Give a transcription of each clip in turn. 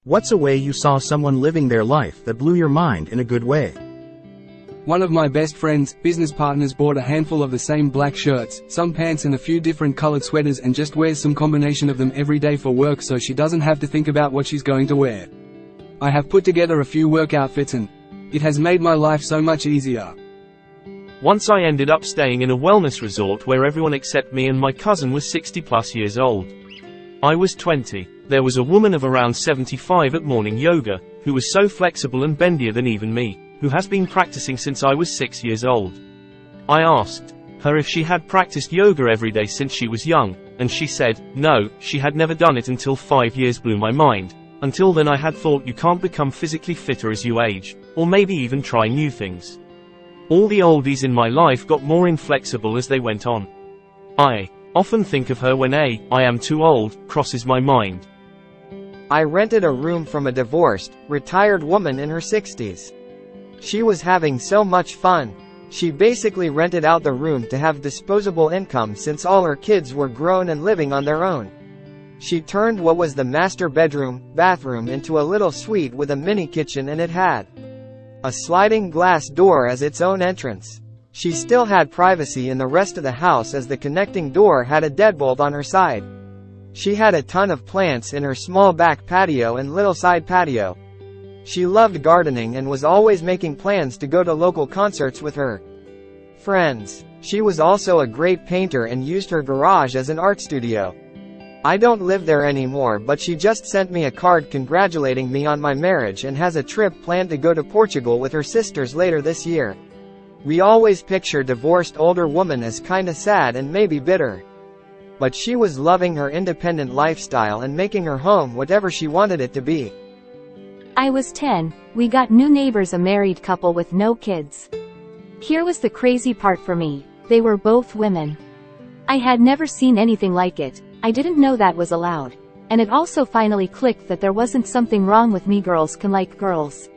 What's a way you saw someone living their life that blew your mind in a good way? One of my best friends, business partners, bought a handful of the same black shirts, some pants and a few different colored sweaters, and just wears some combination of them every day for work so she doesn't have to think about what she's going to wear. I have put together a few work outfits and it has made my life so much easier. Once I ended up staying in a wellness resort where everyone except me and my cousin was 60+ years old. I was 20. There was a woman of around 75 at morning yoga, who was so flexible and bendier than even me, who has been practicing since I was 6 years old. I asked her if she had practiced yoga every day since she was young, and she said, no, she had never done it until 5 years. Blew my mind. Until then I had thought you can't become physically fitter as you age, or maybe even try new things. All the oldies in my life got more inflexible as they went on. I often think of her when I am too old crosses my mind. I rented a room from a divorced, retired woman in her 60s. She was having so much fun. She basically rented out the room to have disposable income since all her kids were grown and living on their own. She turned what was the master bathroom into a little suite with a mini kitchen, and it had a sliding glass door as its own entrance. She still had privacy in the rest of the house as the connecting door had a deadbolt on her side. She had a ton of plants in her small back patio and little side patio. She loved gardening and was always making plans to go to local concerts with her friends. She was also a great painter and used her garage as an art studio. I don't live there anymore, but she just sent me a card congratulating me on my marriage and has a trip planned to go to Portugal with her sisters later this year. We always picture divorced older woman as kinda sad and maybe bitter. But she was loving her independent lifestyle and making her home whatever she wanted it to be. I was 10, we got new neighbors, a married couple with no kids. Here was the crazy part for me, they were both women. I had never seen anything like it. I didn't know that was allowed. And it also finally clicked that there wasn't something wrong with me, girls can like girls.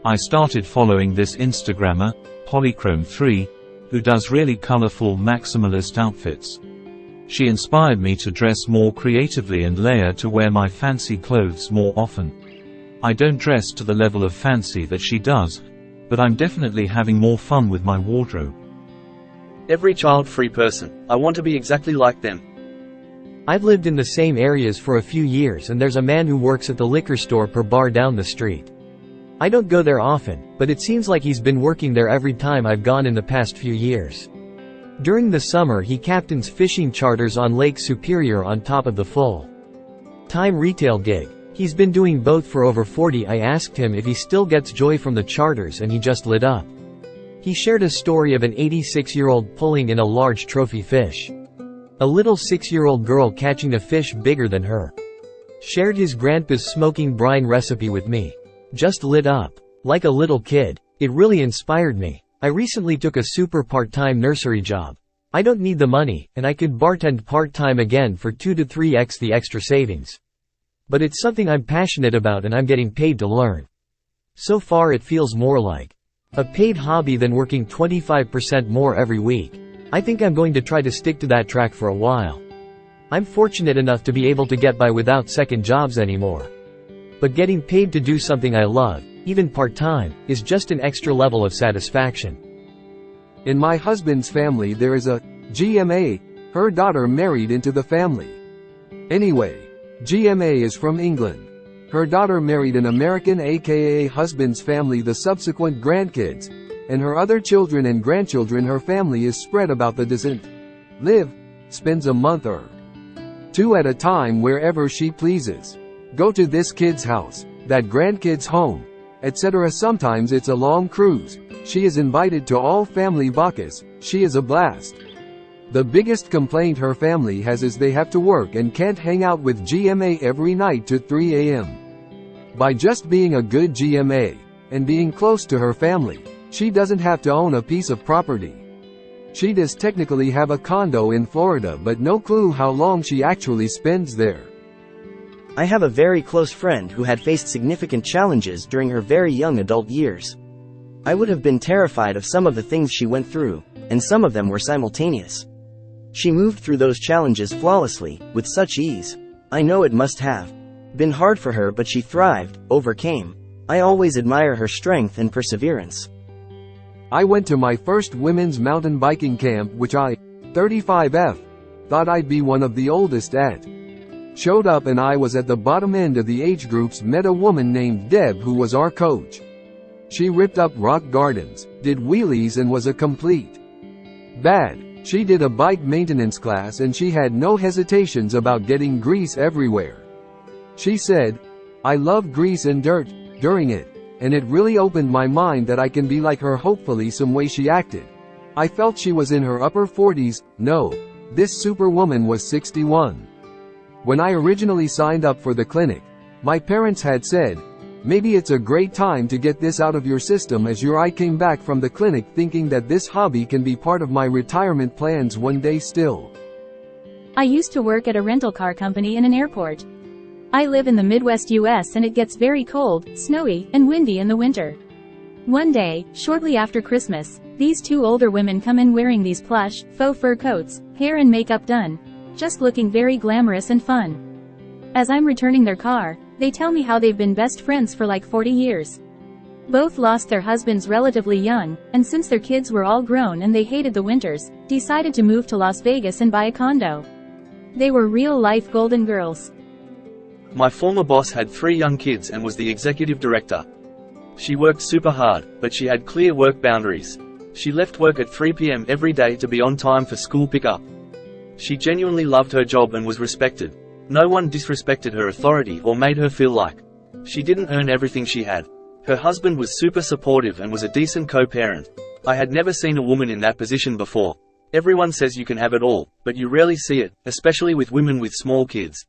I started following this Instagrammer, Polychrome3, who does really colorful maximalist outfits. She inspired me to dress more creatively and layer to wear my fancy clothes more often. I don't dress to the level of fancy that she does, but I'm definitely having more fun with my wardrobe. Every child-free person. I want to be exactly like them. I've lived in the same areas for a few years, and there's a man who works at the liquor store per bar down the street. I don't go there often, but it seems like he's been working there every time I've gone in the past few years. During the summer he captains fishing charters on Lake Superior on top of the full-time retail gig. He's been doing both for over 40. I asked him if he still gets joy from the charters and he just lit up. He shared a story of an 86-year-old pulling in a large trophy fish. A little 6-year-old girl catching a fish bigger than her. Shared his grandpa's smoking brine recipe with me. Just lit up. Like a little kid. It really inspired me. I recently took a super part-time nursery job. I don't need the money, and I could bartend part-time again for 2 to 3x the extra savings. But it's something I'm passionate about and I'm getting paid to learn. So far it feels more like a paid hobby than working 25% more every week. I think I'm going to try to stick to that track for a while. I'm fortunate enough to be able to get by without second jobs anymore. But getting paid to do something I love, even part-time, is just an extra level of satisfaction. In my husband's family there is a GMA, her daughter married into the family. Anyway, GMA is from England. Her daughter married an American, aka husband's family, the subsequent grandkids, and her other children and grandchildren. Her family is spread about the doesn't live, spends a month or 2 at a time wherever she pleases. Go to this kid's house, that grandkid's home, etc. Sometimes it's a long cruise. She is invited to all family bacchus. She is a blast. The biggest complaint her family has is they have to work and can't hang out with GMA every night to 3 a.m. By just being a good GMA, and being close to her family, she doesn't have to own a piece of property. She does technically have a condo in Florida, but no clue how long she actually spends there. I have a very close friend who had faced significant challenges during her very young adult years. I would have been terrified of some of the things she went through, and some of them were simultaneous. She moved through those challenges flawlessly, with such ease. I know it must have Been hard for her, but she thrived, overcame. I always admire her strength and perseverance. I went to my first women's mountain biking camp, which I, 35F, thought I'd be one of the oldest at. Showed up and I was at the bottom end of the age groups. Met a woman named Deb who was our coach. She ripped up rock gardens, did wheelies and was a complete bad. She did a bike maintenance class and she had no hesitations about getting grease everywhere. She said, "I love grease and dirt," during it, and it really opened my mind that I can be like her, hopefully some way she acted. I felt she was in her upper 40s, no, this superwoman was 61. When I originally signed up for the clinic, my parents had said, "Maybe it's a great time to get this out of your system," as I came back from the clinic thinking that this hobby can be part of my retirement plans one day still. I used to work at a rental car company in an airport. I live in the Midwest US and it gets very cold, snowy, and windy in the winter. One day, shortly after Christmas, these two older women come in wearing these plush, faux fur coats, hair and makeup done, just looking very glamorous and fun. As I'm returning their car, they tell me how they've been best friends for like 40 years. Both lost their husbands relatively young, and since their kids were all grown and they hated the winters, decided to move to Las Vegas and buy a condo. They were real-life golden girls. My former boss had 3 young kids and was the executive director. She worked super hard, but she had clear work boundaries. She left work at 3 p.m. every day to be on time for school pickup. She genuinely loved her job and was respected. No one disrespected her authority or made her feel like she didn't earn everything she had. Her husband was super supportive and was a decent co-parent. I had never seen a woman in that position before. Everyone says you can have it all, but you rarely see it, especially with women with small kids.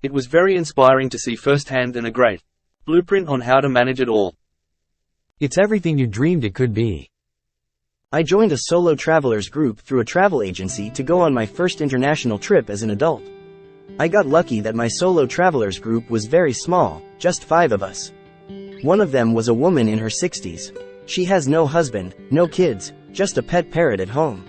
It was very inspiring to see firsthand and a great blueprint on how to manage it all. It's everything you dreamed it could be. I joined a solo travelers group through a travel agency to go on my first international trip as an adult. I got lucky that my solo travelers group was very small, just 5 of us. One of them was a woman in her 60s. She has no husband, no kids, just a pet parrot at home.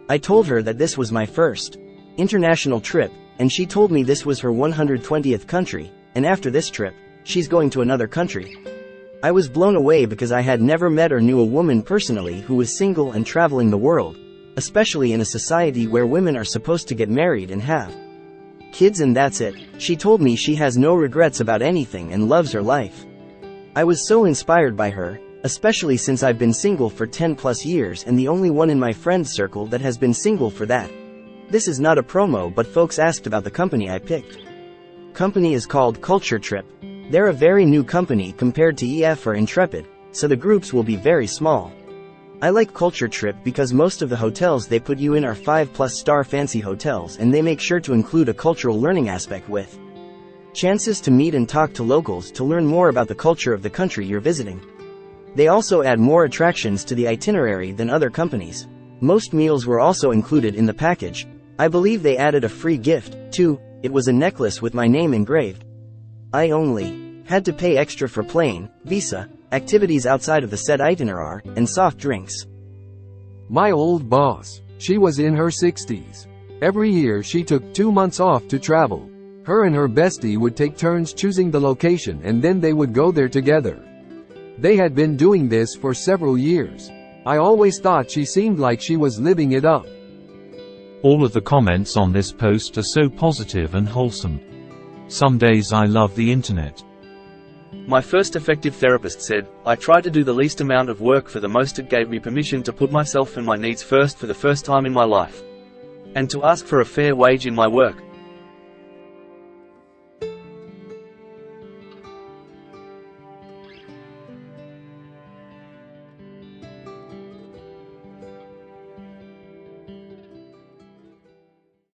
I told her that this was my first international trip, and she told me this was her 120th country, and after this trip, she's going to another country. I was blown away because I had never met or knew a woman personally who was single and traveling the world, especially in a society where women are supposed to get married and have kids and that's it. She told me she has no regrets about anything and loves her life. I was so inspired by her, especially since I've been single for 10+ years and the only one in my friend circle that has been single for that. This is not a promo, but folks asked about the company I picked. Company is called Culture Trip. They're a very new company compared to EF or Intrepid, so the groups will be very small. I like Culture Trip because most of the hotels they put you in are 5+ star fancy hotels, and they make sure to include a cultural learning aspect with chances to meet and talk to locals to learn more about the culture of the country you're visiting. They also add more attractions to the itinerary than other companies. Most meals were also included in the package. I believe they added a free gift, too. It was a necklace with my name engraved. I only had to pay extra for plane, visa, activities outside of the said itinerary, and soft drinks. My old boss, she was in her 60s. Every year she took 2 months off to travel. Her and her bestie would take turns choosing the location and then they would go there together. They had been doing this for several years. I always thought she seemed like she was living it up. All of the comments on this post are so positive and wholesome. Some days I love the internet. My first effective therapist said, "I try to do the least amount of work for the most. It gave me permission to put myself and my needs first for the first time in my life. And to ask for a fair wage in my work.